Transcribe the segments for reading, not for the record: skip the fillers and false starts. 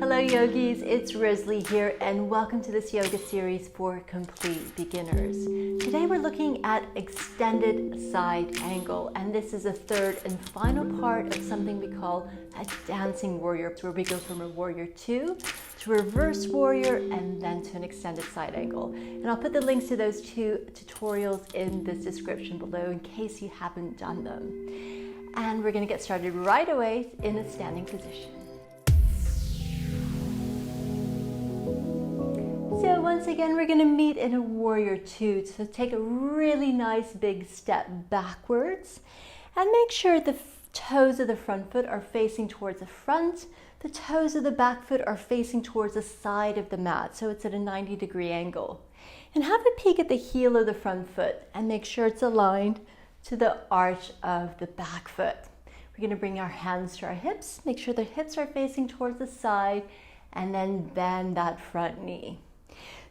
Hello yogis, it's Rosalie here and welcome to this yoga series for complete beginners. Today we're looking at extended side angle, and this is a third and final part of something we call a dancing warrior, where we go from a warrior 2 to reverse warrior and then to an extended side angle. And I'll put the links to those two tutorials in this description below in case you haven't done them. And we're going to get started right away in a standing position. So once again, we're going to meet in a warrior 2. So take a really nice big step backwards and make sure the toes of the front foot are facing towards the front. The toes of the back foot are facing towards the side of the mat, so it's at a 90-degree angle. And have a peek at the heel of the front foot and make sure it's aligned to the arch of the back foot. We're going to bring our hands to our hips, make sure the hips are facing towards the side, and then bend that front knee.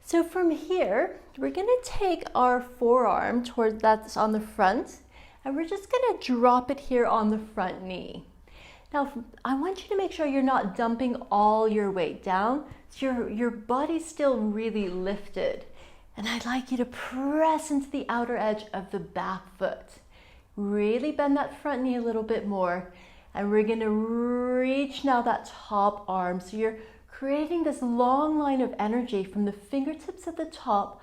So from here, we're going to take our forearm towards that's on the front, and we're just going to drop it here on the front knee. Now, I want you to make sure you're not dumping all your weight down, so your body's still really lifted. And I'd like you to press into the outer edge of the back foot. Really bend that front knee a little bit more, and we're going to reach now that top arm. So you're creating this long line of energy from the fingertips at the top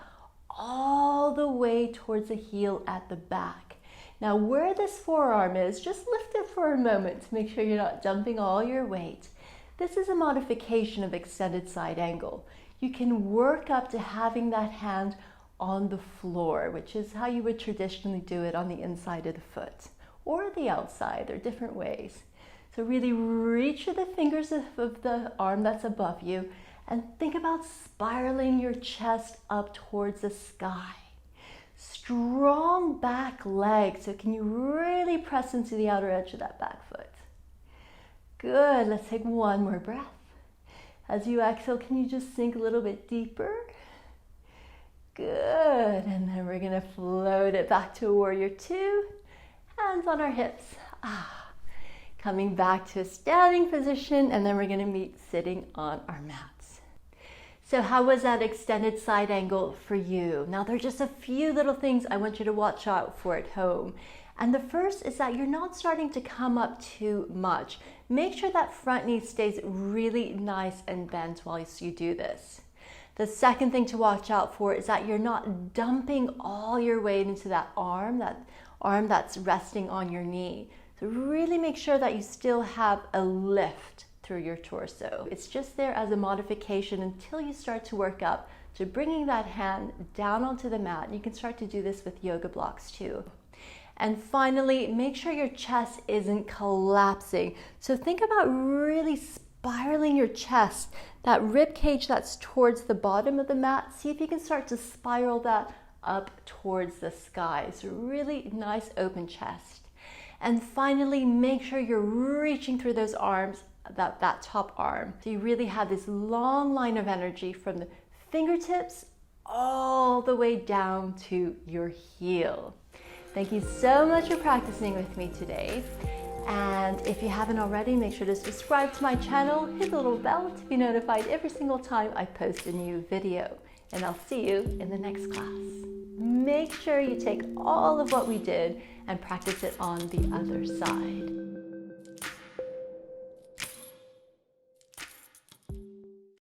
all the way towards the heel at the back. Now where this forearm is, just lift it for a moment to make sure you're not dumping all your weight. This is a modification of extended side angle. You can work up to having that hand on the floor, which is how you would traditionally do it on the inside of the foot or the outside. There are different ways. So really reach for the fingers of the arm that's above you and think about spiraling your chest up towards the sky. Strong back leg, so can you really press into the outer edge of that back foot? Good, let's take one more breath. As you exhale, can you just sink a little bit deeper? Good, and then we're gonna float it back to a warrior 2, hands on our hips. Coming back to a standing position, and then we're going to meet sitting on our mats. So how was that extended side angle for you? Now there are just a few little things I want you to watch out for at home. And the first is that you're not starting to come up too much. Make sure that front knee stays really nice and bent while you do this. The second thing to watch out for is that you're not dumping all your weight into that arm that's resting on your knee. So really make sure that you still have a lift through your torso. It's just there as a modification until you start to work up to bringing that hand down onto the mat. You can start to do this with yoga blocks too. And finally, make sure your chest isn't collapsing. So think about really spiraling your chest, that rib cage that's towards the bottom of the mat. See if you can start to spiral that up towards the sky. So really nice open chest. And finally, make sure you're reaching through those arms, that top arm. So you really have this long line of energy from the fingertips all the way down to your heel. Thank you so much for practicing with me today. And if you haven't already, make sure to subscribe to my channel, hit the little bell to be notified every single time I post a new video. And I'll see you in the next class. Make sure you take all of what we did and practice it on the other side.